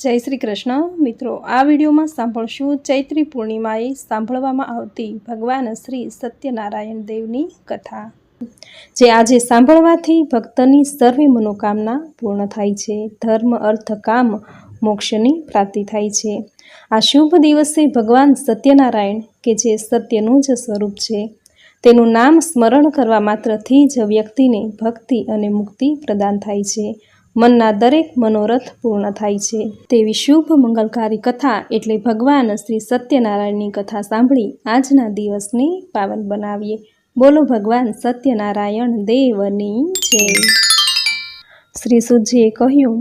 જય શ્રી કૃષ્ણ મિત્રો, આ વિડીયોમાં સાંભળશું ચૈત્રી પૂર્ણિમાએ સાંભળવામાં આવતી ભગવાન શ્રી સત્યનારાયણ દેવની કથા, જે આજે સાંભળવાથી ભક્તની સર્વે મનોકામના પૂર્ણ થાય છે. ધર્મ, અર્થ, કામ, મોક્ષની પ્રાપ્તિ થાય છે. આ શુભ દિવસે ભગવાન સત્યનારાયણ, કે જે સત્યનું જ સ્વરૂપ છે, તેનું નામ સ્મરણ કરવા માત્રથી જ વ્યક્તિને ભક્તિ અને મુક્તિ પ્રદાન થાય છે. મનના દરેક મનોરથ પૂર્ણ થાય છે. તેવી શુભ મંગલકારી કથા એટલે ભગવાન શ્રી સત્યનારાયણની કથા સાંભળી આજના દિવસને પાવન બનાવીએ. બોલો ભગવાન સત્યનારાયણ દેવની જય. શ્રી સુજીએ કહ્યું,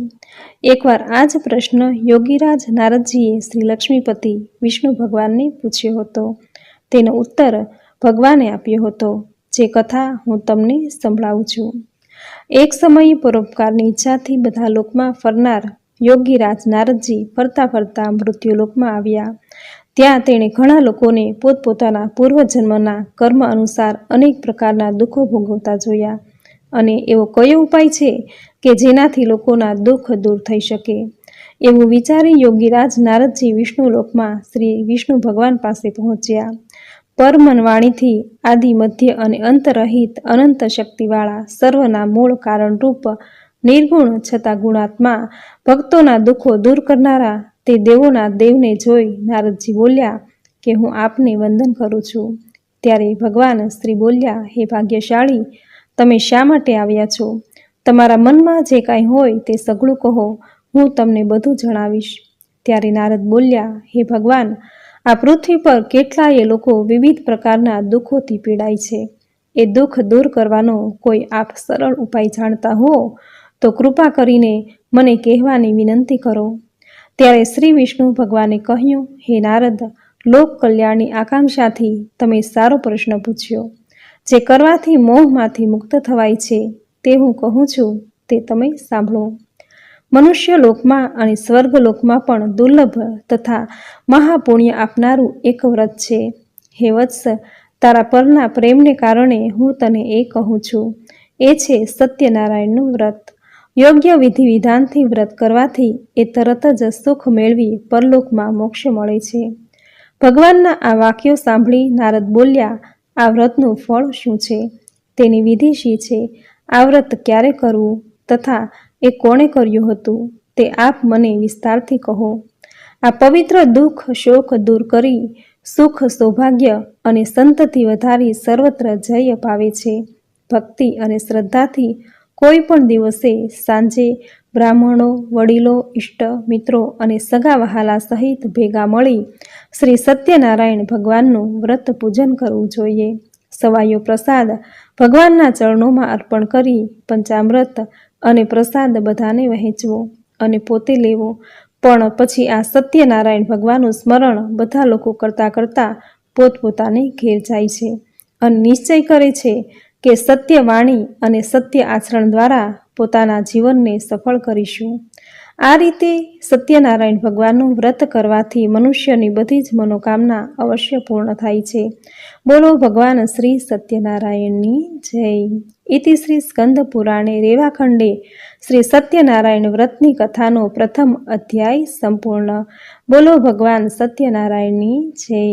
એકવાર આ જ પ્રશ્ન યોગીરાજ નારદજીએ શ્રી લક્ષ્મીપતિ વિષ્ણુ ભગવાનને પૂછ્યો હતો. તેનો ઉત્તર ભગવાને આપ્યો હતો, જે કથા હું તમને સંભળાવું છું. એક સમયે પરોપકારની ઈચ્છાથી બધા લોકમાં ફરનાર યોગીરાજ નારદજી ફરતા ફરતા મૃત્યુલોકમાં આવ્યા. ત્યાં તેણે ઘણા લોકોને પોતપોતાના પૂર્વજન્મના કર્મ અનુસાર અનેક પ્રકારના દુઃખો ભોગવતા જોયા. અને એવો કયો ઉપાય છે કે જેનાથી લોકોના દુઃખ દૂર થઈ શકે? એવું વિચારી યોગીરાજ નારદજી વિષ્ણુલોકમાં શ્રી વિષ્ણુ ભગવાન પાસે પહોંચ્યા. પરમનવાણીથી આદિ, મધ્ય અને અંતરહિત અનંત શક્તિવાળા સર્વના મૂળ કારણરૂપ નિર્ગુણ છતાં ગુણાત્મા, ભક્તોના દુઃખો દૂર કરનારા તે દેવોના દેવને જોઈ નારદજી બોલ્યા કે હું આપને વંદન કરું છું. ત્યારે ભગવાન શ્રી બોલ્યા, હે ભાગ્યશાળી, તમે શા માટે આવ્યા છો? તમારા મનમાં જે કાંઈ હોય તે સઘળું કહો, હું તમને બધું જણાવીશ. ત્યારે નારદ બોલ્યા, હે ભગવાન, આ પૃથ્વી પર કેટલાય લોકો વિવિધ પ્રકારના દુઃખોથી પીડાય છે. એ દુઃખ દૂર કરવાનો કોઈ આપ સરળ ઉપાય જાણતા હો તો કૃપા કરીને મને કહેવાની વિનંતી કરો. ત્યારે શ્રી વિષ્ણુ ભગવાને કહ્યું, હે નારદ, લોક કલ્યાણની આકાંક્ષાથી તમે સારો પ્રશ્ન પૂછ્યો. જે કરવાથી મોહમાંથી મુક્ત થવાય છે તે હું કહું છું, તે તમે સાંભળો. મનુષ્ય લોકમાં અને સ્વર્ગલોકમાં પણ દુર્લભ તથા મહાપુણ્ય આપનારું એક વ્રત છે. હે વત્સ, તારા પરના પ્રેમને કારણે હું તને એ કહું છું. એ છે સત્યનારાયણનું વ્રત. યોગ્ય વિધિ વિધાનથી વ્રત કરવાથી એ તરત જ સુખ મેળવી પરલોકમાં મોક્ષ મળે છે. ભગવાનના આ વાક્યો સાંભળી નારદ બોલ્યા, આ વ્રતનું ફળ શું છે? તેની વિધિ શી છે? આ વ્રત ક્યારે કરવું તથા એ કોણે કર્યું હતું તે આપ મને વિસ્તારથી કહો. આ પવિત્ર દુઃખ શોક દૂર કરી સુખ, સૌભાગ્ય અને સંતતિ વધારી સર્વત્ર જય અપાવે છે. ભક્તિ અને શ્રદ્ધાથી કોઈ પણ દિવસે સાંજે બ્રાહ્મણો, વડીલો, ઇષ્ટ મિત્રો અને સગા વહાલા સહિત ભેગા મળી શ્રી સત્યનારાયણ ભગવાનનું વ્રત પૂજન કરવું જોઈએ. સવાયો પ્રસાદ ભગવાનના ચરણોમાં અર્પણ કરી પંચામૃત અને પ્રસાદ બધાને વહેંચવો અને પોતે લેવો. પણ પછી આ સત્યનારાયણ ભગવાનનું સ્મરણ બધા લોકો કરતાં કરતાં પોતપોતાને ઘેર જાય છે અને નિશ્ચય કરે છે કે સત્ય વાણી અને સત્ય આચરણ દ્વારા પોતાના જીવનને સફળ કરીશું. આ રીતે સત્યનારાયણ ભગવાનનું વ્રત કરવાથી મનુષ્યની બધી જ મનોકામના અવશ્ય પૂર્ણ થાય છે. બોલો ભગવાન શ્રી સત્યનારાયણની જય. ઇતિ શ્રી સ્કંદ પુરાણે રેવાખંડે શ્રી સત્યનારાયણ વ્રતની કથાનો પ્રથમ અધ્યાય સંપૂર્ણ. બોલો ભગવાન સત્યનારાયણની જય.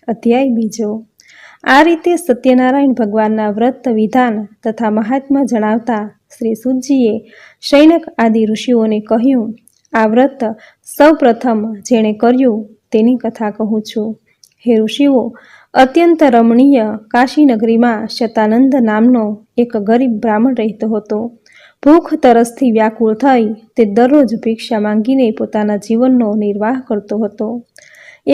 અધ્યાય બીજો. આ રીતે સત્યનારાયણ ભગવાનના વ્રત વિધાન તથા મહાત્મ્ય જણાવતા શ્રી સુજીએ શૈનક આદિ ઋષિઓને કહ્યું, આ વ્રત સૌ પ્રથમ જેણે કર્યું તેની કથા કહું છું. હે ઋષિઓ, અત્યંત રમણીય કાશી નગરીમાં શતાનંદ નામનો એક ગરીબ બ્રાહ્મણ રહેતો હતો. ભૂખ તરસથી વ્યાકુળ થઈ તે દરરોજ ભિક્ષા માંગીને પોતાના જીવનનો નિર્વાહ કરતો હતો.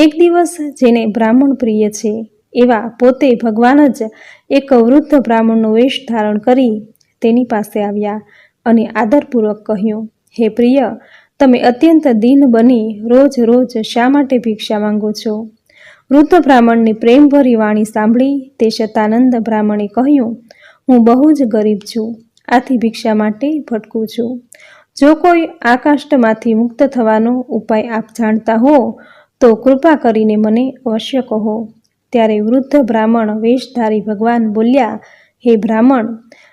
એક દિવસ જેને બ્રાહ્મણ પ્રિય છે એવા પોતે ભગવાન જ એક વૃદ્ધ બ્રાહ્મણનો વેશ ધારણ કરી તેની પાસે આવ્યા અને આદરપૂર્વક કહ્યું, હે પ્રિય, તમે અત્યંત દીન બની રોજ રોજ શા માટે ભિક્ષા માંગો છો? વૃદ્ધ બ્રાહ્મણની પ્રેમભરી વાણી સાંભળી તે શતાનંદ બ્રાહ્મણે કહ્યું, હું બહુ જ ગરીબ છું, આથી ભિક્ષા માટે ભટકું છું. જો કોઈ આ કાષ્ટમાંથી મુક્ત થવાનો ઉપાય આપ જાણતા હો તો કૃપા કરીને મને અવશ્ય કહો. ત્યારે વૃદ્ધ બ્રાહ્મણ વેશધારી ભગવાન બોલ્યા, હે બ્રાહ્મણ,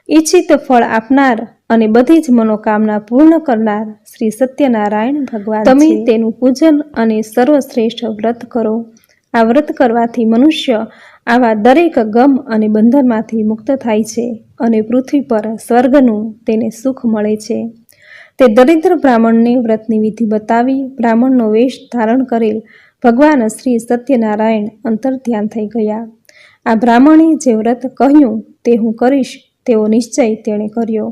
ઈચ્છિત ફળ આપનાર અને બધી જ મનોકામના પૂર્ણ કરનાર શ્રી સત્યનારાયણ ભગવાન તમે તેનું પૂજન અને સર્વશ્રેષ્ઠ વ્રત કરો. આ વ્રત કરવાથી મનુષ્ય આવા દરેક ગમ અને બંધનમાંથી મુક્ત થાય છે અને પૃથ્વી પર સ્વર્ગનું તેને સુખ મળે છે. તે દરિદ્ર બ્રાહ્મણને વ્રતની વિધિ બતાવી બ્રાહ્મણનો વેશ ધારણ કરેલ ભગવાન શ્રી સત્યનારાયણ અંતર્ધ્યાન થઈ ગયા. આ બ્રાહ્મણે જે વ્રત કહ્યું તે હું કરીશ તેવો નિશ્ચય તેણે કર્યો.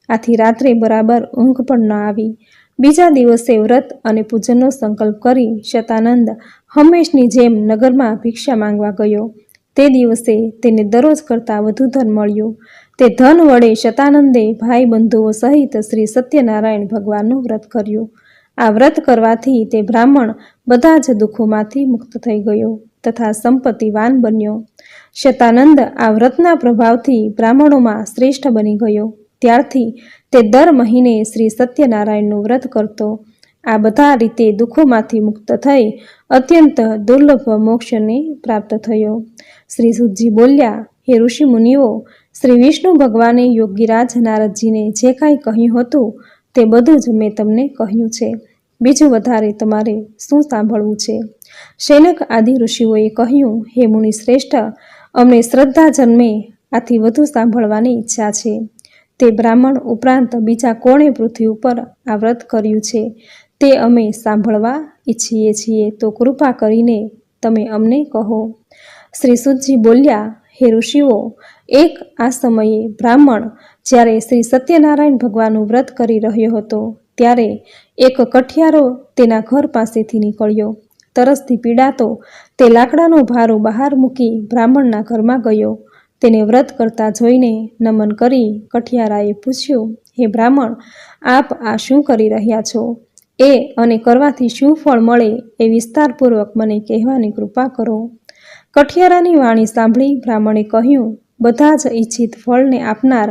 આથી રાત્રે બરાબર ઊંઘ પણ ન આવી. બીજા દિવસે વ્રત અને પૂજનનો સંકલ્પ કરી શતાનંદ હંમેશની જેમ નગરમાં ભિક્ષા માંગવા ગયો. તે દિવસે તેને દરરોજ કરતાં વધુ ધન મળ્યું. તે ધન વડે શતાનંદે ભાઈ બંધુઓ સહિત શ્રી સત્યનારાયણ ભગવાનનું વ્રત કર્યું. આ વ્રત કરવાથી તે બ્રાહ્મણ બધા જ દુઃખોમાંથી મુક્ત થઈ ગયો તથા સંપત્તિવાન બન્યો. શતાનંદ આ વ્રતના પ્રભાવથી બ્રાહ્મણોમાં શ્રેષ્ઠ બની ગયો. ત્યારથી તે દર મહિને શ્રી સત્યનારાયણનું વ્રત કરતો. આ બધા રીતે દુઃખોમાંથી મુક્ત થઈ અત્યંત દુર્લભ મોક્ષને પ્રાપ્ત થયો. શ્રી સુતજી બોલ્યા, હે ઋષિ મુનિઓ, શ્રી વિષ્ણુ ભગવાને યોગીરાજ નારદજીને જે કાંઈ કહ્યું હતું તે બધું જ મેં તમને કહ્યું છે. બીજું વધારે તમારે શું સાંભળવું છે? શૈનક આદિ ઋષિઓએ કહ્યું, હે મુનિ શ્રેષ્ઠ, અમને શ્રદ્ધા જન્મે આથી વધુ સાંભળવાની ઈચ્છા છે. તે બ્રાહ્મણ ઉપરાંત બીજા કોણે પૃથ્વી ઉપર આ વ્રત કર્યું છે તે અમે સાંભળવા ઈચ્છીએ છીએ, તો કૃપા કરીને તમે અમને કહો. શ્રી સુતજી બોલ્યા, હે ઋષિઓ, એક આ સમયે બ્રાહ્મણ જ્યારે શ્રી સત્યનારાયણ ભગવાનનું વ્રત કરી રહ્યો હતો ત્યારે એક કઠિયારો તેના ઘર પાસેથી નીકળ્યો. તરસથી પીડાતો તે લાકડાનો ભારો બહાર મૂકી બ્રાહ્મણના ઘરમાં ગયો. તેને વ્રત કરતા જોઈને નમન કરી કઠિયારાએ પૂછ્યું, હે બ્રાહ્મણ, આપ આ શું કરી રહ્યા છો? એ અને કરવાથી શું ફળ મળે એ વિસ્તારપૂર્વક મને કહેવાની કૃપા કરો. કઠિયારાની વાણી સાંભળી બ્રાહ્મણે કહ્યું, બધા જ ઈચ્છિત ફળને આપનાર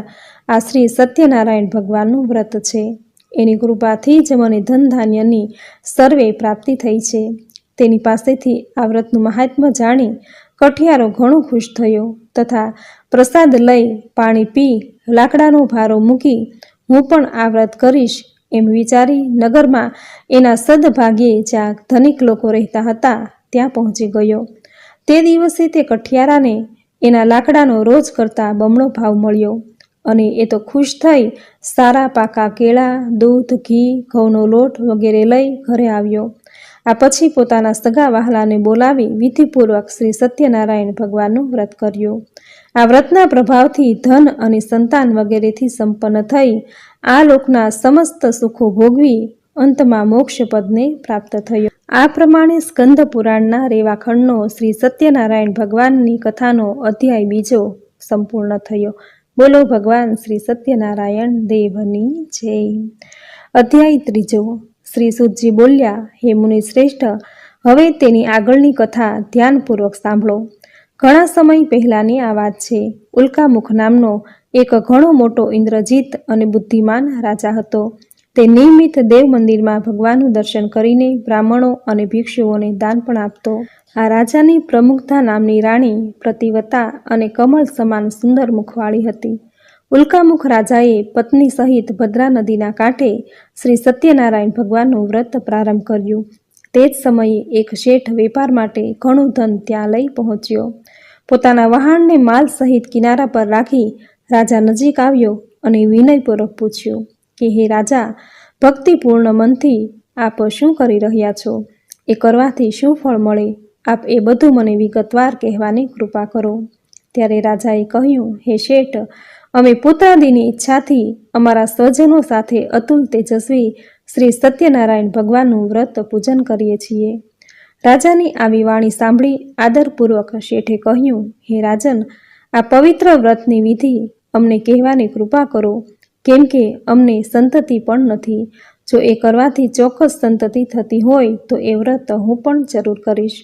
આ શ્રી સત્યનારાયણ ભગવાનનું વ્રત છે. એની કૃપાથી જ મને ધન ધાન્યની સર્વે પ્રાપ્તિ થઈ છે. તેની પાસેથી આ વ્રતનું મહાત્મ્ય જાણી કઠિયારો ઘણો ખુશ થયો તથા પ્રસાદ લઈ પાણી પી લાકડાનો ભારો મૂકી હું પણ આ વ્રત કરીશ એમ વિચારી નગરમાં એના સદભાગ્યે જ્યાં ધનિક લોકો રહેતા હતા ત્યાં પહોંચી ગયો. તે દિવસે તે કઠિયારાને એના લાકડાનો રોજ કરતાં બમણો ભાવ મળ્યો અને એ તો ખુશ થઈ સારા પાકા કેળા, દૂધ, ઘી, ઘઉંનો લોટ વગેરે લઈ ઘરે આવ્યો. આ પછી પોતાના સગા વહાલાને બોલાવી વિધિપૂર્વક શ્રી સત્યનારાયણ ભગવાનનું વ્રત કર્યું. આ વ્રતના પ્રભાવથી ધન અને સંતાન વગેરેથી સંપન્ન થઈ આ લોકના સમસ્ત સુખો ભોગવી અંતમાં મોક્ષપદને પ્રાપ્ત થયો. આ પ્રમાણે સ્કંદ પુરાણના રેવાખંડનો શ્રી સત્યનારાયણ ભગવાનની કથાનો અધ્યાય બીજો સંપૂર્ણ થયો. બોલો ભગવાન શ્રી સત્યનારાયણ દેવની જય. અધ્યાય ત્રીજો. શ્રી સુતજી બોલ્યા, હે મુનિ શ્રેષ્ઠ, હવે તેની આગળની કથા ધ્યાનપૂર્વક સાંભળો. ઘણા સમય પહેલાંની આ વાત છે. ઉલ્કામુખ નામનો એક ઘણો મોટો ઇન્દ્રજીત અને બુદ્ધિમાન રાજા હતો. તે નિયમિત દેવ મંદિરમાં ભગવાનનું દર્શન કરીને બ્રાહ્મણો અને ભિક્ષુઓને દાન પણ આપતો. આ રાજાની પ્રમુખતા નામની રાણી પ્રતિવતા અને કમળ સમાન સુંદર મુખવાળી હતી. ઉલ્કામુખ રાજાએ પત્ની સહિત ભદ્રા નદીના કાંઠે શ્રી સત્યનારાયણ ભગવાનનું વ્રત પ્રારંભ કર્યું. તે જ સમયે એક શેઠ વેપાર માટે ઘણું ધન ત્યાં લઈ પહોંચ્યો. પોતાના વહાણને માલ સહિત કિનારા પર રાખી રાજા નજીક આવ્યો અને વિનયપૂર્વક પૂછ્યું કે, હે રાજા, ભક્તિપૂર્ણ મનથી આપ શું કરી રહ્યા છો? એ કરવાથી શું ફળ મળે? આપ એ બધું મને વિગતવાર કહેવાની કૃપા કરો. ત્યારે રાજાએ કહ્યું, હે શેઠ, અમે પુત્રાદિની ઈચ્છાથી અમારા સ્વજનો સાથે અતુલ તેજસ્વી શ્રી સત્યનારાયણ ભગવાનનું વ્રત પૂજન કરીએ છીએ. રાજાની આવી વાણી સાંભળી આદરપૂર્વક શેઠે કહ્યું, હે રાજન, આ પવિત્ર વ્રતની વિધિ અમને કહેવાની કૃપા કરો, કેમ કે અમને સંતતિ પણ નથી. જો એ કરવાથી ચોક્કસ સંતતિ થતી હોય તો એ વ્રત હું પણ જરૂર કરીશ.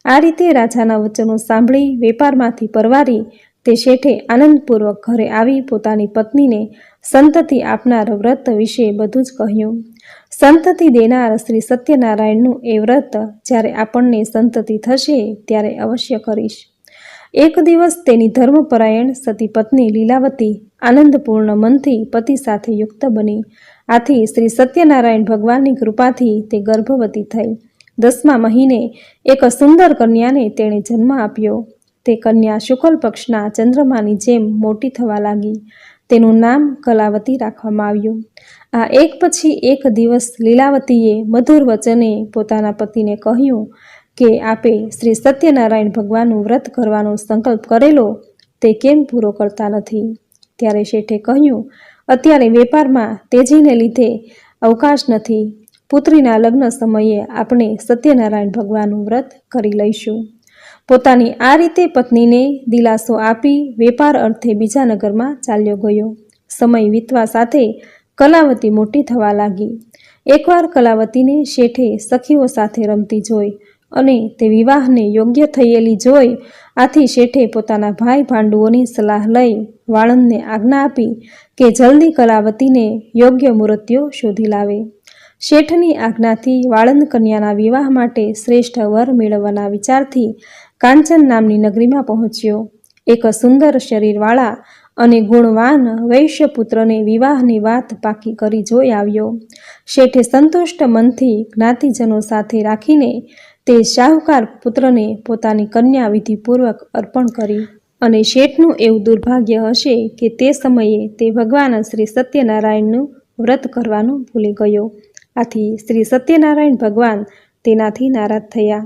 આ રીતે રાજાના વચનો સાંભળી વેપારમાંથી પરવારી તે શેઠે આનંદપૂર્વક ઘરે આવી પોતાની પત્નીને સંતતિ આપનાર વ્રત વિશે બધું જ કહ્યું. સંતતિ દેનાર શ્રી સત્યનારાયણનું એ વ્રત જ્યારે આપણને સંતતિ થશે ત્યારે અવશ્ય કરીશ. એક દિવસ તેની ધર્મપરાયણ સતી પત્ની લીલાવતી આનંદપૂર્ણ મનથી પતિ સાથે યુક્ત બની. આથી શ્રી સત્યનારાયણ ભગવાનની કૃપાથી તે ગર્ભવતી થઈ. 10મા મહિને એક સુંદર કન્યાને તેણે જન્મ આપ્યો. તે કન્યા શુક્લ પક્ષના ચંદ્રમાની જેમ મોટી થવા લાગી. તેનું નામ કલાવતી રાખવામાં આવ્યું. આ એક પછી એક દિવસ લીલાવતીએ મધુર વચને પોતાના પતિને કહ્યું કે આપે શ્રી સત્યનારાયણ ભગવાનનું વ્રત કરવાનો સંકલ્પ કરેલો તે કેમ પૂરો કરતા નથી? ત્યારે શેઠે કહ્યું, અત્યારે વેપારમાં તેજીને લીધે અવકાશ નથી. પુત્રીના લગ્ન સમયે આપણે સત્યનારાયણ ભગવાનનું વ્રત કરી લઈશું. પોતાની આ રીતે પત્નીને દિલાસો આપી વેપાર અર્થે બીજા નગરમાં ચાલ્યો ગયો. સમય વીતવા સાથે કલાવતી મોટી થવા લાગી. એકવાર કલાવતીને શેઠે સખીઓ સાથે રમતી જોઈ અને તે વિવાહને યોગ્ય થયેલી જોઈ. આથી શેઠે પોતાના ભાઈ ભાંડુઓની સલાહ લઈ વાળંદને આજ્ઞા આપી કે જલ્દી કલાવતીને યોગ્ય મૂર્તિઓ શોધી લાવે. શેઠની આજ્ઞાથી વાળંદ કન્યાના વિવાહ માટે શ્રેષ્ઠ વર મેળવવાના વિચારથી કાંચન નામની નગરીમાં પહોંચ્યો. એક સુંદર શરીરવાળા અને ગુણવાન વૈશ્યપુત્રને વિવાહની વાત પાકી કરી જોઈ આવ્યો. શેઠે સંતુષ્ટ મનથી જ્ઞાતિજનો સાથે રાખીને તે શાહુકાર પુત્રને પોતાની કન્યા વિધિપૂર્વક અર્પણ કરી. અને શેઠનું એવું દુર્ભાગ્ય હશે કે તે સમયે તે ભગવાન શ્રી સત્યનારાયણનું વ્રત કરવાનું ભૂલી ગયો. આથી શ્રી સત્યનારાયણ ભગવાન તેનાથી નારાજ થયા.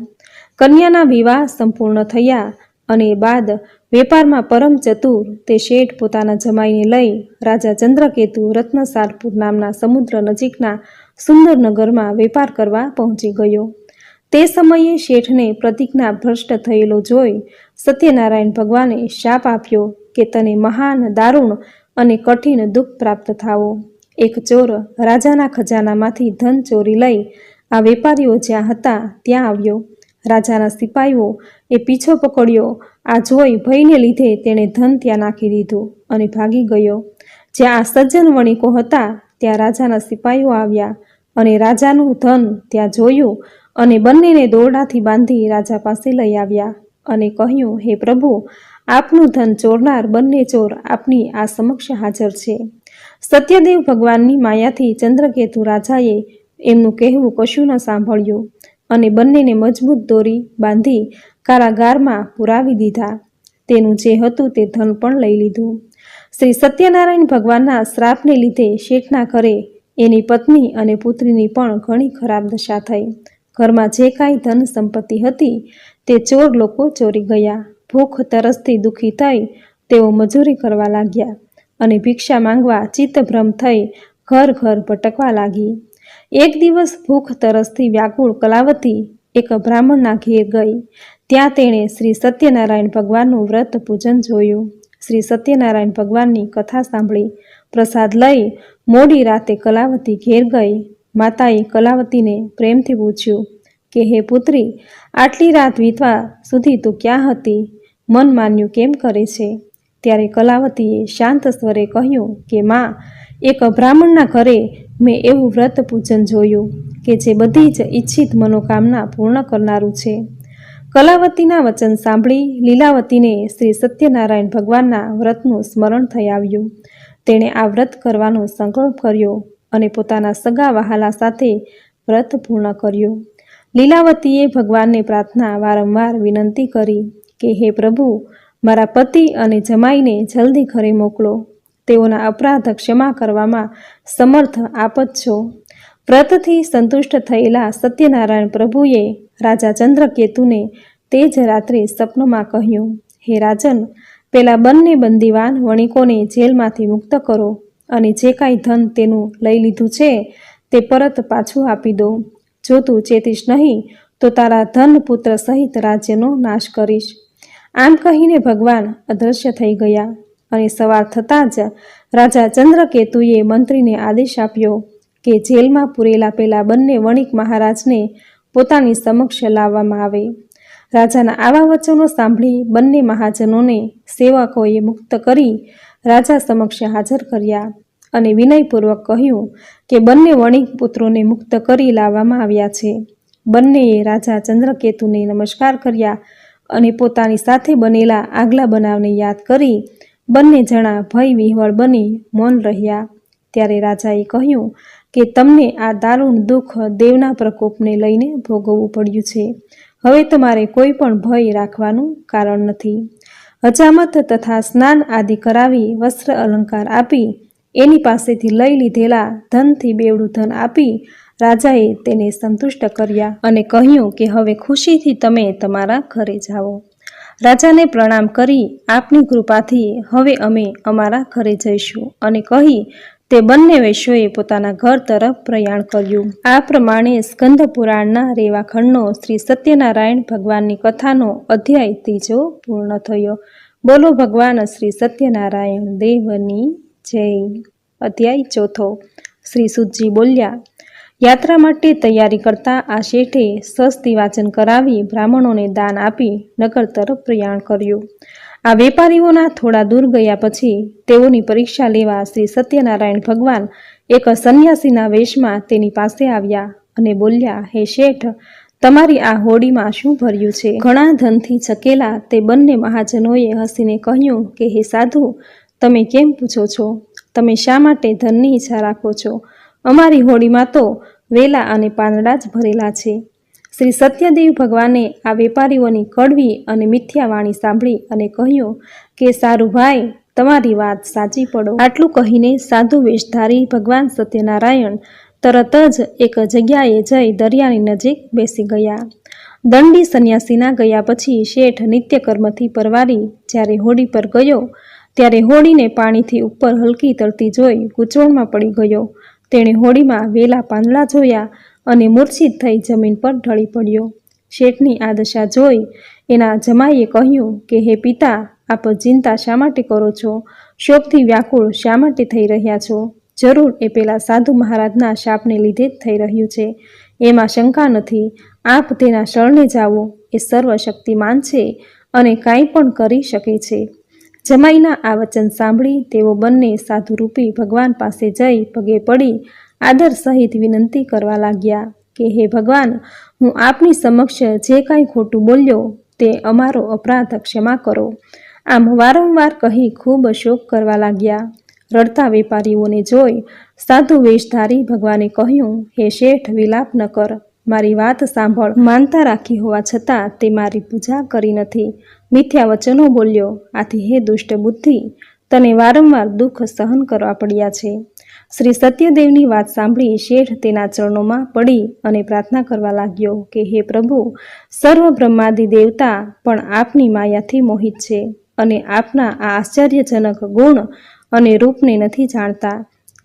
કન્યાના વિવાહ સંપૂર્ણ થયા અને બાદ વેપારમાં પરમ ચતુર તે શેઠ પોતાના જમાઈને લઈ રાજા ચંદ્રકેતુ રત્નસારપુર નામના સમુદ્ર નજીકના સુંદર નગરમાં વેપાર કરવા પહોંચી ગયો. તે સમયે શેઠને પ્રતિજ્ઞા ભ્રષ્ટ થયેલો જોઈ સત્યનારાયણ ભગવાને શાપ આપ્યો કે તને મહાન દારૂણ અને કઠિન દુઃખ પ્રાપ્ત થાવો. એક ચોર રાજાના ખજાનામાંથી ધન ચોરી લઈ આ વેપારીઓ જ્યાં હતા ત્યાં આવ્યો. રાજાના સિપાઈઓ એ પીછો પકડ્યો. આ જોઈ ભયને લીધે તેણે ધન ત્યાં નાખી દીધું અને ભાગી ગયો. જ્યાં આ સજ્જન વણિકો હતા ત્યાં રાજાના સિપાઈઓ આવ્યા અને રાજાનું ધન ત્યાં જોયું અને બંનેને દોરડાથી બાંધી રાજા પાસે લઈ આવ્યા અને કહ્યું, હે પ્રભુ, આપનું ધન ચોરનાર બંને ચોર આપની આ સમક્ષ હાજર છે. સત્યદેવ ભગવાનની માયાથી ચંદ્રકેતુ રાજાએ એમનું કહેવું કશું ન સાંભળ્યું અને બંનેને મજબૂત દોરી બાંધી કારાગારમાં પુરાવી દીધા. તેનું જે હતું તે ધન પણ લઈ લીધું. શ્રી સત્યનારાયણ ભગવાનના શ્રાપને લીધે શેઠના ઘરે એની પત્ની અને પુત્રીની પણ ઘણી ખરાબ દશા થઈ. ઘરમાં જે કાંઈ ધન સંપત્તિ હતી તે ચોર લોકો ચોરી ગયા. ભૂખ તરસથી દુઃખી થઈ તેઓ મજૂરી કરવા લાગ્યા અને ભિક્ષા માંગવા ચિત્તભ્રમ થઈ ઘર ઘર ભટકવા લાગી. એક દિવસ ભૂખ તરસથી વ્યાકુળ કલાવતી એક બ્રાહ્મણના ઘેર ગઈ. ત્યાં તેણે શ્રી સત્યનારાયણ ભગવાનનું વ્રત પૂજન જોયું. શ્રી સત્યનારાયણ ભગવાનની કથા સાંભળી. પ્રસાદ લઈ મોડી રાતે કલાવતી ઘેર ગઈ. માતાએ કલાવતીને પ્રેમથી પૂછ્યું કે હે પુત્રી, આટલી રાત વીતવા સુધી તું ક્યાં હતી? મન માન્યું કેમ કરે છે? ત્યારે કલાવતીએ શાંત સ્વરે કહ્યું કે માં, એક બ્રાહ્મણના ઘરે મેં એવું વ્રત પૂજન જોયું કે જે બધી જ ઈચ્છિત મનોકામના પૂર્ણ કરનારું છે. કલાવતીના વચન સાંભળી લીલાવતીને શ્રી સત્યનારાયણ ભગવાનના વ્રતનું સ્મરણ થઈ આવ્યું. તેણે આ વ્રત કરવાનો સંકલ્પ કર્યો અને પોતાના સગા વહાલા સાથે વ્રત પૂર્ણ કર્યું. લીલાવતીએ ભગવાનને પ્રાર્થના વારંવાર વિનંતી કરી કે હે પ્રભુ, મારા પતિ અને જમાઈને જલ્દી ઘરે મોકલો. તેઓના અપરાધ ક્ષમા કરવામાં સમર્થ આપ જ છો. વ્રતથી સંતુષ્ટ થયેલા સત્યનારાયણ પ્રભુએ રાજા ચંદ્રકેતુને તે જ રાત્રે સ્વપ્નમાં કહ્યું, હે રાજન, પેલા બંને બંદીવાન વણિકોને જેલમાંથી મુક્ત કરો અને જે કાંઈ ધન તેનું લઈ લીધું છે તે પરત પાછું આપી દો. જો તું ચેતીશ નહીં તો તારા ધન પુત્ર સહિત રાજ્યનો નાશ કરીશ. આમ કહીને ભગવાન અદૃશ્ય થઈ ગયા અને સવાર થતાં જ રાજા ચંદ્રકેતુએ મંત્રીને આદેશ આપ્યો કે જેલમાં પૂરેલા પેલા બંને વણિક મહારાજને પોતાની સમક્ષ લાવવામાં આવે. રાજાના આવા વચનો સાંભળી બંને મહાજનોને સેવકોએ મુક્ત કરી રાજા સમક્ષ હાજર કર્યા અને વિનયપૂર્વક કહ્યું કે બંને વણિક પુત્રોને મુક્ત કરી લાવવામાં આવ્યા છે. બંનેએ રાજા ચંદ્રકેતુને નમસ્કાર કર્યા અને પોતાની સાથે બનેલા આગલા બનાવને યાદ કરી બંને જણા ભય વિહવળ બની મૌન રહ્યા. ત્યારે રાજાએ કહ્યું કે તમને આ દારૂણ દુઃખ દેવના પ્રકોપને લઈને ભોગવવું પડ્યું છે. હવે તમારે કોઈ પણ ભય રાખવાનું કારણ નથી. હજામત તથા સ્નાન આદિ કરાવી વસ્ત્ર અલંકાર આપી એની પાસેથી લઈ લીધેલા ધનથી બેવડું ધન આપી રાજાએ તેને સંતુષ્ટ કર્યા અને કહ્યું કે હવે ખુશીથી તમે તમારા ઘરે જાઓ. રાજાને પ્રણામ કરી આપની કૃપાથી હવે અમે અમારા ઘરે જઈશું અને કહી તે બંને વૈશ્યોએ પોતાના ઘર તરફ પ્રયાણ કર્યું. આ પ્રમાણે સ્કંદ પુરાણના રેવાખંડનો શ્રી સત્યનારાયણ ભગવાનની કથાનો અધ્યાય 3 પૂર્ણ થયો. બોલો ભગવાન શ્રી સત્યનારાયણ દેવની જય. અધ્યાય 4. શ્રી સુતજી બોલ્યા, યાત્રા માટે તૈયારી કરતા આ શેઠે સસ્તી વાચન કરાવી બ્રાહ્મણોને દાન આપી નગર તરફ પ્રયાણ કર્યું. આ વેપારીઓના થોડા દૂર ગયા પછી તેઓની પરીક્ષા લેવા શ્રી સત્યનારાયણ ભગવાન એક સંન્યાસીના વેશમાં તેની પાસે આવ્યા અને બોલ્યા, હે શેઠ, તમારી આ હોડીમાં શું ભર્યું છે? ઘણા ધનથી છકેલા તે બંને મહાજનોએ હસીને કહ્યું કે હે સાધુ, તમે કેમ પૂછો છો? તમે શા માટે ધનની ઈચ્છા રાખો છો? અમારી હોડીમાં તો વેલા અને પાંદડા જ ભરેલા છે. શ્રી સત્યદેવ ભગવાને આ વેપારીઓની કડવી અને મિથ્યા વાણી સાંભળી અને કહ્યું કે સારું ભાઈ, તમારી વાત સાચી પડો. આટલું કહીને સાધુ વેશધારી ભગવાન સત્યનારાયણ તરત જ એક જગ્યાએ જઈ દરિયાની નજીક બેસી ગયા. દંડી સંન્યાસીના ગયા પછી શેઠ નિત્યકર્મથી પરવારી જ્યારે હોડી પર ગયો ત્યારે હોડીને પાણીથી ઉપર હલકી તરતી જોઈ ગૂંચવણમાં પડી ગયો. તેણે હોડીમાં વેલા પાંદડા જોયા અને મૂર્છિત થઈ જમીન પર ઢળી પડ્યો. શેઠની આ દશા જોઈ એના જમાઈએ કહ્યું કે હે પિતા, આપ ચિંતા શા માટે કરો છો? શોકથી વ્યાકુળ શા માટે થઈ રહ્યા છો? જરૂર એ પેલા સાધુ મહારાજના શાપને લીધે જ થઈ રહ્યું છે, એમાં શંકા નથી. આપ તેના શરણે જાઓ, એ સર્વશક્તિમાન છે અને કાંઈ પણ કરી શકે છે. જમાઈના આ વચન સાંભળી તેઓ બંને સાધુરૂપી ભગવાન પાસે જઈ પગે પડી આદર સહિત વિનંતી કરવા લાગ્યા કે હે ભગવાન, હું આપની સમક્ષ જે કાંઈ ખોટું બોલ્યો તે અમારો અપરાધ ક્ષમા કરો. આમ વારંવાર કહી ખૂબ શોક કરવા લાગ્યા. રડતા વેપારીઓને જોઈ સાધુ વેશધારી ભગવાને કહ્યું, હે શેઠ, વિલાપ ન કર, મારી વાત સાંભળ. માનતા રાખી હોવા છતાં તે મારી પૂજા કરી નથી, મિથ્યા વચનો બોલ્યો. આથી હે દુષ્ટ બુદ્ધિ, તને વારંવાર દુઃખ સહન કરવા પડ્યા છે. શ્રી સત્યદેવની વાત સાંભળી શેઠ તેના ચરણોમાં પડી અને પ્રાર્થના કરવા લાગ્યો કે હે પ્રભુ, સર્વ બ્રહ્માદિ દેવતા પણ આપની માયાથી મોહિત છે અને આપના આ આશ્ચર્યજનક ગુણ અને રૂપને નથી જાણતા.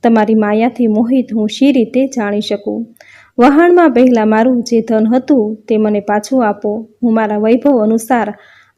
તમારી માયાથી મોહિત હું શી રીતે જાણી શકું? વહાણમાં પહેલાં મારું જે ધન હતું તે મને પાછું આપો. હું મારા વૈભવ અનુસાર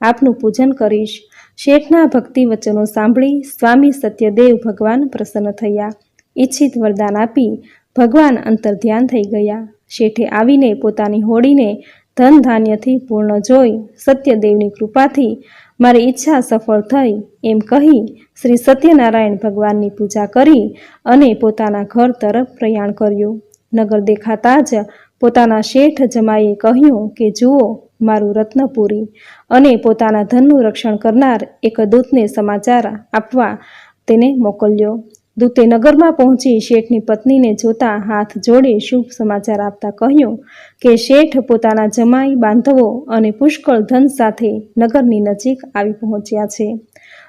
આપનું પૂજન કરીશ. શેઠના ભક્તિ વચનો સાંભળી સ્વામી સત્યદેવ ભગવાન પ્રસન્ન થયા. ઈચ્છિત વરદાન આપી ભગવાન અંતર્ધ્યાન થઈ ગયા. શેઠે આવીને પોતાની હોડીને ધન ધાન્યથી પૂર્ણ જોઈ સત્યદેવની કૃપાથી મારી ઈચ્છા સફળ થઈ એમ કહી શ્રી સત્યનારાયણ ભગવાનની પૂજા કરી અને પોતાના ઘર તરફ પ્રયાણ કર્યું. નગર દેખાતા જ પોતાના શેઠ જમાઈએ કહ્યું કે જુઓ મારું રત્નપુરી, અને પોતાના ધનનું રક્ષણ કરનાર એક દૂતને સમાચાર આપવા તેને મોકલ્યો. દૂતે નગરમાં પહોંચી શેઠની પત્નીને જોતા હાથ જોડે શુભ સમાચાર આપતા કહ્યું કે શેઠ પોતાના જમાઈ, બાંધવો અને પુષ્કળ ધન સાથે નગરની નજીક આવી પહોંચ્યા છે.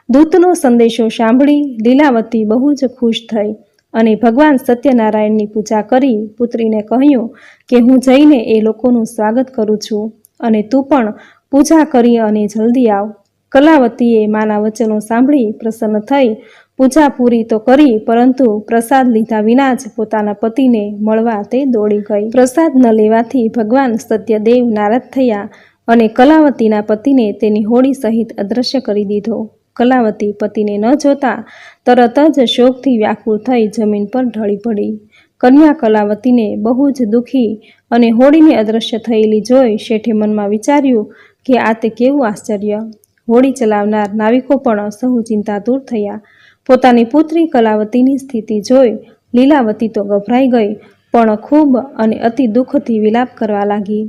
દૂતનો સંદેશો સાંભળી લીલાવતી બહુ જ ખુશ થઈ અને ભગવાન સત્યનારાયણની પૂજા કરી પુત્રીને કહ્યું કે હું જઈને એ લોકોનું સ્વાગત કરું છું અને તું પણ પૂજા કરી અને જલ્દી આવ. કલાવતીએ માના વચનો સાંભળી પ્રસન્ન થઈ પૂજા પૂરી તો કરી, પરંતુ પ્રસાદ લીધા વિના જ પોતાના પતિને મળવા તે દોડી ગઈ. પ્રસાદ ન લેવાથી ભગવાન સત્યદેવ નારાજ થયા અને કલાવતીના પતિને તેની હોડી સહિત અદૃશ્ય કરી દીધો. કલાવતી પતિને ન જોતા તરત જ શોકથી વ્યાકુળ થઈ જમીન પર ઢળી પડી. કન્યા કલાવતીને બહુ જ દુઃખી અને હોડીને અદૃશ્ય થયેલી જોઈ શેઠે મનમાં વિચાર્યું કે આ તે કેવું આશ્ચર્ય! હોડી ચલાવનાર નાવિકો પણ સહુ ચિંતાતુર થયા. પોતાની પુત્રી કલાવતીની સ્થિતિ જોઈ લીલાવતી તો ગભરાઈ ગઈ, પણ ખૂબ અને અતિ દુઃખથી વિલાપ કરવા લાગી.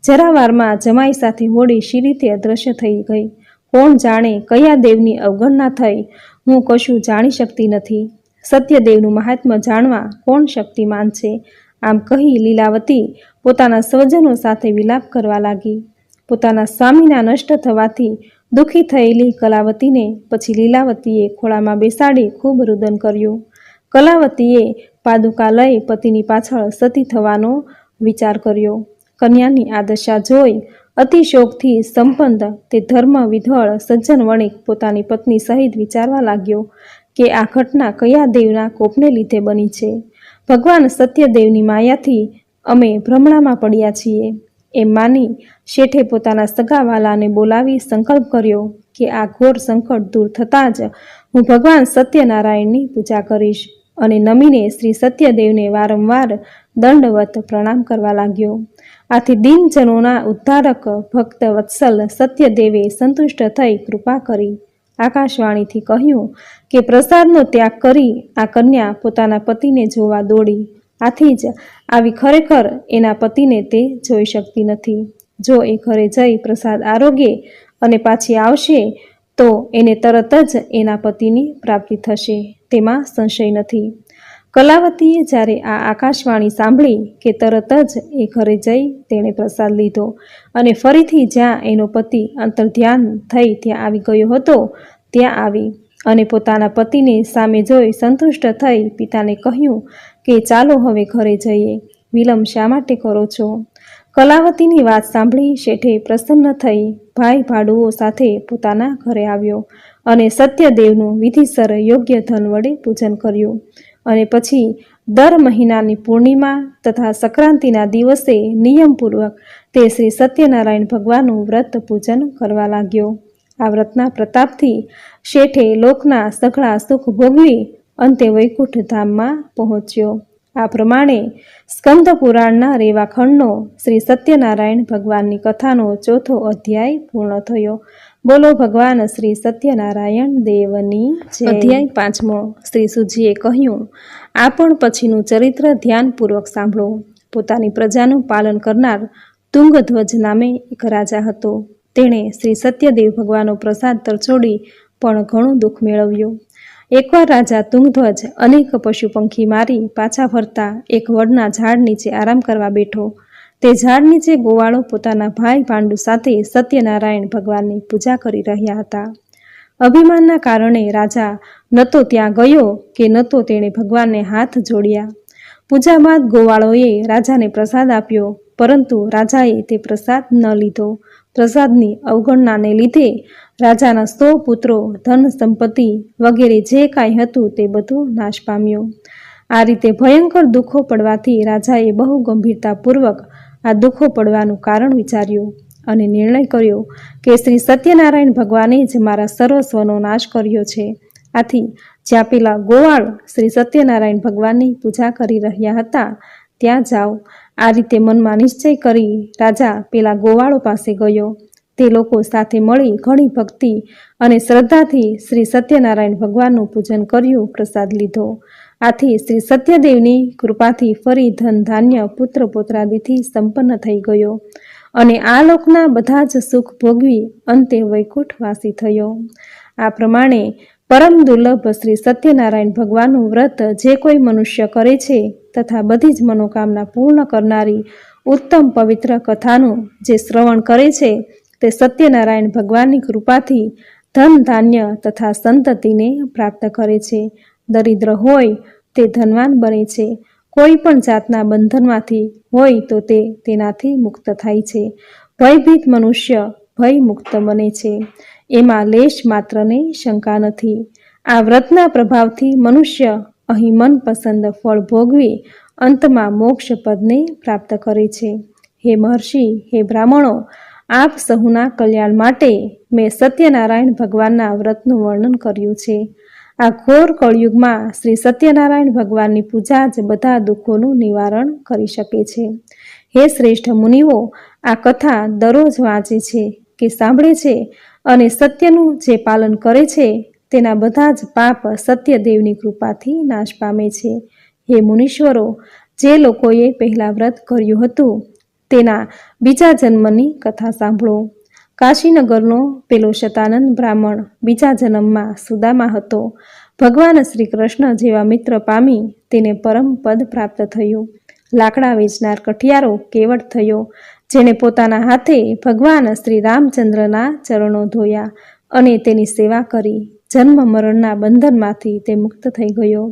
જરા વારમાં જમાઈ સાથે હોડી શી રીતે અદૃશ્ય થઈ ગઈ. કોણ જાણે કયા દેવની અવગણના થઈ, હું કશું જાણી શકતી નથી. સત્યદેવનું મહાત્મ્ય જાણવા કોણ શક્તિમાન છે? આમ કહી લીલાવતી પોતાના સ્વજનો સાથે વિલાપ કરવા લાગી. પોતાના સ્વામીના નષ્ટ થવાથી દુઃખી થયેલી કલાવતીને પછી લીલાવતીએ ખોળામાં બેસાડી ખૂબ રુદન કર્યું. કલાવતીએ પાદુકા લઈ પતિની પાછળ સતી થવાનો વિચાર કર્યો. કન્યાની આ દશા જોઈ અતિશોકથી સંપન્ન તે ધર્મ વિધ્વળ સજ્જન વણિક પોતાની પત્ની સહિત વિચારવા લાગ્યો કે આ ઘટના કયા દેવના કોપને લીધે બની છે. ભગવાન સત્યદેવની માયાથી અમે ભ્રમણામાં પડ્યા છીએ એમ માની શેઠે પોતાના સગાવાલાને બોલાવી સંકલ્પ કર્યો કે આ ઘોર સંકટ દૂર થતાં જ હું ભગવાન સત્યનારાયણની પૂજા કરીશ અને નમીને શ્રી સત્યદેવને વારંવાર દંડવત પ્રણામ કરવા લાગ્યો. આથી દિનજનોના ઉદ્ધારક ભક્ત વત્સલ સત્યદેવે સંતુષ્ટ થઈ કૃપા કરી આકાશવાણીથી કહ્યું કે પ્રસાદનો ત્યાગ કરી આ કન્યા પોતાના પતિને જોવા દોડી. આથી જ આવી ખરેખર એના પતિને તે જોઈ શકતી નથી. જો એ ઘરે જઈ પ્રસાદ આરોગે અને પાછી આવશે તો એને તરત જ એના પતિની પ્રાપ્તિ થશે, તેમાં સંશય નથી. કલાવતીએ જ્યારે આ આકાશવાણી સાંભળી કે તરત જ એ ઘરે જઈ તેણે પ્રસાદ લીધો અને ફરીથી જ્યાં એનો પતિ અંતર્ધ્યાન થઈ ત્યાં આવી ગયો હતો ત્યાં આવી અને પોતાના પતિને સામે જોઈ સંતુષ્ટ થઈ પિતાને કહ્યું કે ચાલો હવે ઘરે જઈએ, વિલંબ શા માટે કરો છો? કલાવતીની વાત સાંભળી શેઠે પ્રસન્ન થઈ ભાઈ ભાડુઓ સાથે પોતાના ઘરે આવ્યો અને સત્યદેવનું વિધિસર યોગ્ય ધન વડે પૂજન કર્યું અને પછી દર મહિનાની પૂર્ણિમા તથા સંક્રાંતિના દિવસે નિયમપૂર્વક તે શ્રી સત્યનારાયણ ભગવાનનું વ્રત પૂજન કરવા લાગ્યો. આ વ્રતના પ્રતાપથી શેઠે લોકના સઘળા સુખ ભોગવી અંતે વૈકુંઠ ધામમાં પહોંચ્યો. આ પ્રમાણે સ્કંદ પુરાણના રેવાખંડનો શ્રી સત્યનારાયણ ભગવાનની કથાનો 4થો અધ્યાય પૂર્ણ થયો. બોલો ભગવાન શ્રી સત્યનારાયણ દેવની જય. અધ્યાય 5મો. શ્રી સુજીએ કહ્યું, આ પણ પછીનું ચરિત્ર ધ્યાનપૂર્વક સાંભળો. પોતાની પ્રજાનું પાલન કરનાર તુંગધ્વજ નામે એક રાજા હતો. તેણે શ્રી સત્યદેવ ભગવાનનો પ્રસાદ તરછોડી પણ ઘણું દુઃખ મેળવ્યું. એકવાર રાજા તુંગધ્વજ અનેક પશુ પંખી મારી પાછા ફરતા એક વડના ઝાડ નીચે આરામ કરવા બેઠો. તે ઝાડ નીચે ગોવાળો પોતાના ભાઈ પાંડુ સાથે સત્યનારાયણ ભગવાનની પૂજા કરી રહ્યા હતા. અભિમાનના કારણે રાજા ન તો ત્યાં ગયો કે ન તો તેણે ભગવાનને હાથ જોડ્યા. પૂજા બાદ ગોવાળોએ રાજાને પ્રસાદ આપ્યો, પરંતુ રાજાએ તે પ્રસાદ ન લીધો. પ્રસાદની અવગણનાને લીધે રાજાના 100 પુત્રો, ધન સંપત્તિ વગેરે જે કાંઈ હતું તે બધું નાશ પામ્યું. આ રીતે ભયંકર દુઃખો પડવાથી રાજાએ બહુ ગંભીરતાપૂર્વક આ દુઃખો પડવાનું કારણ વિચાર્યું અને નિર્ણય કર્યો કે શ્રી સત્યનારાયણ ભગવાને જ મારા સર્વસ્વનો નાશ કર્યો છે. આથી જ્યાં પેલા ગોવાળ શ્રી સત્યનારાયણ ભગવાનની પૂજા કરી રહ્યા હતા ત્યાં જાઓ. આ રીતે મનમાં નિશ્ચય કરી રાજા પેલા ગોવાળો પાસે ગયો. તે લોકો સાથે મળી ઘણી ભક્તિ અને શ્રદ્ધાથી શ્રી સત્યનારાયણ ભગવાનનું પૂજન કર્યું, પ્રસાદ લીધો. આથી શ્રી સત્યદેવની કૃપાથી ફરી ધન ધાન્ય પુત્ર પૌત્રાદિથી સંપન્ન થઈ ગયો અને આ લોકના બધા જ સુખ ભોગવી અંતે વૈકુંઠવાસી થયો. આ પ્રમાણે પરમ દુર્લભ શ્રી સત્યનારાયણ ભગવાનનું વ્રત જે કોઈ મનુષ્ય કરે છે તથા બધી જ મનોકામના પૂર્ણ કરનારી ઉત્તમ પવિત્ર કથાનું જે શ્રવણ કરે છે તે સત્યનારાયણ ભગવાનની કૃપાથી ધન ધાન્ય તથા સંતતિને પ્રાપ્ત કરે છે. દરિદ્ર હોય તે ધનવાન બને છે. કોઈ પણ જાતના બંધનમાંથી હોય તો તે તેનાથી મુક્ત થાય છે. ભયભીત મનુષ્ય ભય મુક્ત બને છે. એમાં લેશ માત્રને શંકા નથી. આ વ્રતના પ્રભાવથી મનુષ્ય અહીં મનપસંદ ફળ ભોગવી અંતમાં મોક્ષ પદને પ્રાપ્ત કરે છે. હે મહર્ષિ, હે બ્રાહ્મણો, આપ સહુના કલ્યાણ માટે મેં સત્યનારાયણ ભગવાનના વ્રતનું વર્ણન કર્યું છે. આ ઘોર કળયુગમાં શ્રી સત્યનારાયણ ભગવાનની પૂજા જ બધા દુઃખોનું નિવારણ કરી શકે છે. હે શ્રેષ્ઠ મુનિઓ, આ કથા દરરોજ વાંચે છે કે સાંભળે છે અને સત્યનું જે પાલન કરે છે તેના બધા જ પાપ સત્યદેવની કૃપાથી નાશ પામે છે. હે મુનીશ્વરો, જે લોકોએ પહેલાં વ્રત કર્યું હતું તેના બીજા જન્મની કથા સાંભળો. કાશીનગરનો પેલો શતાનંદ બ્રાહ્મણ બીજા જન્મમાં સુદામા હતો. ભગવાન શ્રી કૃષ્ણ જેવા મિત્ર પામી તેને પરમ પદ પ્રાપ્ત થયું. લાકડા વેચનાર કઠિયારો કેવટ થયો, જેણે પોતાના હાથે ભગવાન શ્રી રામચંદ્રના ચરણો ધોયા અને તેની સેવા કરી. જન્મ મરણના બંધનમાંથી તે મુક્ત થઈ ગયો.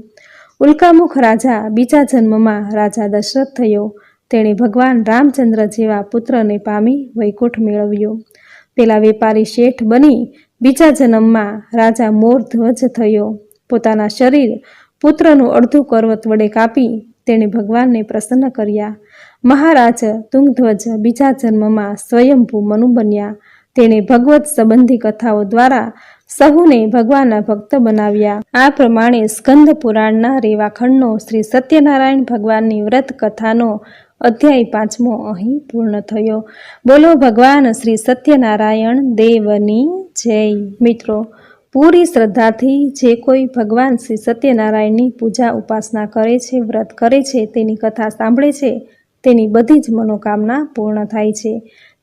ઉલ્કામુખ રાજા બીજા જન્મમાં રાજા દશરથ થયો. તેણે ભગવાન રામચંદ્ર જેવા પુત્રને પામી વૈકુંઠ મેળવ્યો. પેલા વેપારી શેઠ બની બીજા જન્મમાં રાજા મોરધ્વજ થયો. પોતાના શરીર પુત્રનું અડધું કરવત વડે કાપી તેણે ભગવાનને પ્રસન્ન કર્યા. મહારાજ તુંગધ્વજ બીજા જન્મમાં સ્વયંભૂ મનુ બન્યા. તેણે ભગવત સંબંધી કથાઓ દ્વારા સહુને ભગવાનના ભક્ત બનાવ્યા. આ પ્રમાણે સ્કંદ પુરાણના રેવાખંડનો શ્રી સત્યનારાયણ ભગવાનની વ્રત કથાનો અધ્યાય 5મો અહીં પૂર્ણ થયો. બોલો ભગવાન શ્રી સત્યનારાયણ દેવની જય. મિત્રો, પૂરી શ્રદ્ધાથી જે કોઈ ભગવાન શ્રી સત્યનારાયણની પૂજા ઉપાસના કરે છે, વ્રત કરે છે, તેની કથા સાંભળે છે, તેની બધી જ મનોકામના પૂર્ણ થાય છે.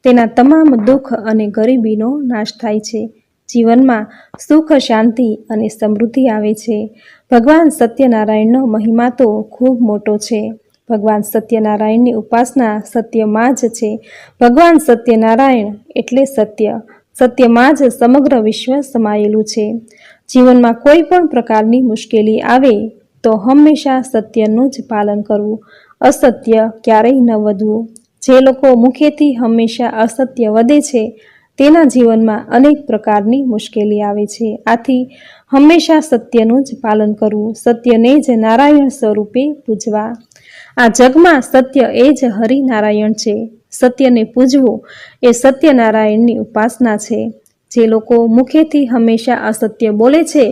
તેના તમામ દુઃખ અને ગરીબીનો નાશ થાય છે. જીવનમાં સુખ, શાંતિ અને સમૃદ્ધિ આવે છે. ભગવાન સત્યનારાયણનો મહિમા તો ખૂબ મોટો છે. ભગવાન સત્યનારાયણની ઉપાસના સત્યમાં જ છે. ભગવાન સત્યનારાયણ એટલે સત્ય. સત્યમાં જ સમગ્ર વિશ્વ સમાયેલું છે. જીવનમાં કોઈ પણ પ્રકારની મુશ્કેલી આવે તો હંમેશા સત્યનું જ પાલન કરવું, અસત્ય ક્યારેય ન વધવું. જે લોકો મુખેથી હંમેશા અસત્ય વધે છે તેના જીવનમાં અનેક પ્રકારની મુશ્કેલી આવે છે. આથી હંમેશા સત્યનું જ પાલન કરવું, સત્યને જ નારાયણ સ્વરૂપે પૂજવા. આ જગમાં સત્ય એ જ હરિનારાયણ છે. સત્યને પૂજવું એ સત્યનારાયણની ઉપાસના છે. જે લોકો મુખેથી હંમેશા અસત્ય બોલે છે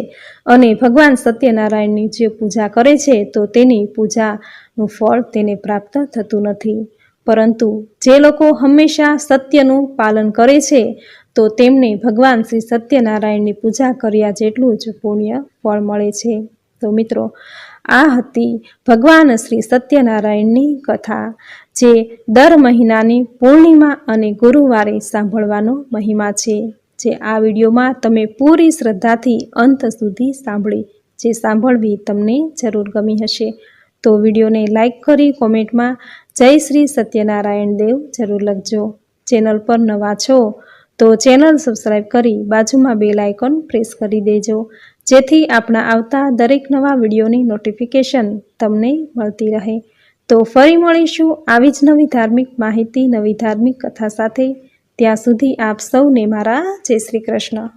અને ભગવાન સત્યનારાયણની જે પૂજા કરે છે તો તેની પૂજાનું ફળ તેને પ્રાપ્ત થતું નથી. પરંતુ જે લોકો હંમેશા સત્યનું પાલન કરે છે તો તેમને ભગવાન શ્રી સત્યનારાયણની પૂજા કર્યા જેટલું જ પુણ્ય ફળ મળે છે. તો મિત્રો, આ હતી ભગવાન શ્રી સત્યનારાયણની કથા, જે દર મહિનાની પૂર્ણિમા અને ગુરુવારે સાંભળવાનો મહિમા છે. જે આ વિડીયોમાં તમે પૂરી શ્રદ્ધાથી અંત સુધી સાંભળી, જે સાંભળવી તમને જરૂર ગમી હશે. તો વિડીયોને લાઈક કરી કોમેન્ટમાં જય શ્રી સત્યનારાયણ દેવ જરૂર લખજો. ચેનલ પર નવા છો તો ચેનલ સબસ્ક્રાઈબ કરી બાજુમાં બેલ આઇકોન પ્રેસ કરી દેજો, જેથી આપણા આવતા દરેક નવા વિડીયોની નોટિફિકેશન તમને મળતી રહે. તો ફરી મળીશું આવી જ નવી ધાર્મિક માહિતી, નવી ધાર્મિક કથા સાથે. ત્યાં સુધી આપ સૌને મારા જય શ્રી કૃષ્ણ.